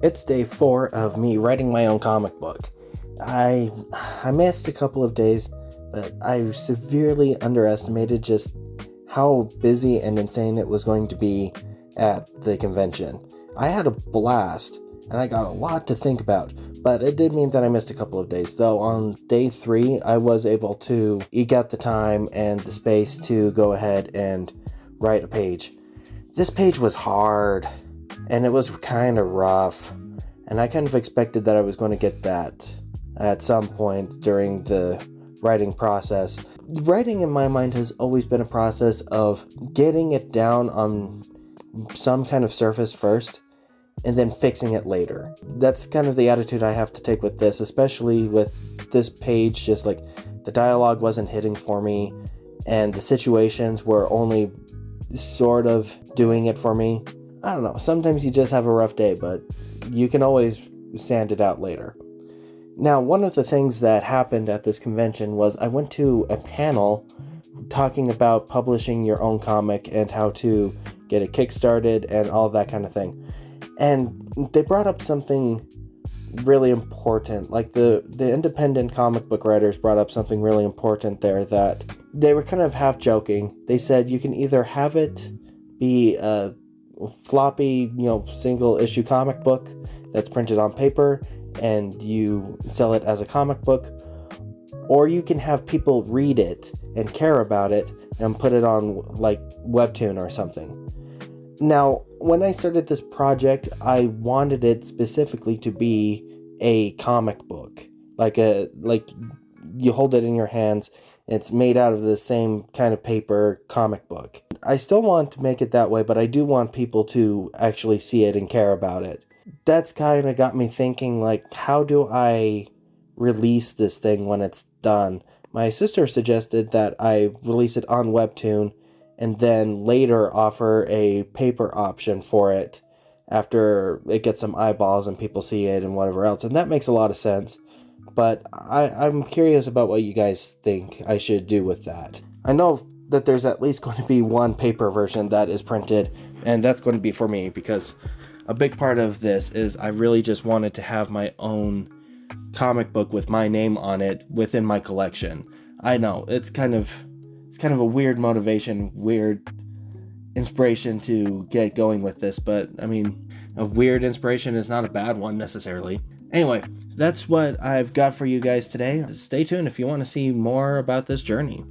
It's day 4 of me writing my own comic book. I missed a couple of days, but I severely underestimated just how busy and insane it was going to be at the convention. I had a blast, and I got a lot to think about, but it did mean that I missed a couple of days. Though on day 3, I was able to eke out the time and the space to go ahead and write a page. This page was hard, and it was kind of rough, and I kind of expected that I was going to get that at some point during the writing process. Writing in my mind has always been a process of getting it down on some kind of surface first and then fixing it later. That's kind of the attitude I have to take with this, especially with this page. Just like the dialogue wasn't hitting for me, and the situations were only sort of doing it for me. I don't know, sometimes you just have a rough day, but you can always sand it out later. Now, one of the things that happened at this convention was I went to a panel talking about publishing your own comic and how to get it kickstarted and all that kind of thing. And they brought up something really important. Like the independent comic book writers brought up something really important there, that they were kind of half joking. They said you can either have it be a floppy, single issue comic book that's printed on paper and you sell it as a comic book, or you can have people read it and care about it and put it on like Webtoon or something. Now, when I started this project, I wanted it specifically to be a comic book. Like you hold it in your hands, it's made out of the same kind of paper comic book. I still want to make it that way, but I do want people to actually see it and care about it. That's kind of got me thinking, like, how do I release this thing when it's done? My sister suggested that I release it on Webtoon and then later offer a paper option for it after it gets some eyeballs and people see it and whatever else. And that makes a lot of sense. But I'm curious about what you guys think I should do with that. I know that there's at least going to be one paper version that is printed, and that's going to be for me, because a big part of this is I really just wanted to have my own comic book with my name on it within my collection. I know, it's kind of a weird motivation, weird inspiration to get going with this, but I mean, a weird inspiration is not a bad one necessarily. Anyway, that's what I've got for you guys today. Stay tuned if you want to see more about this journey.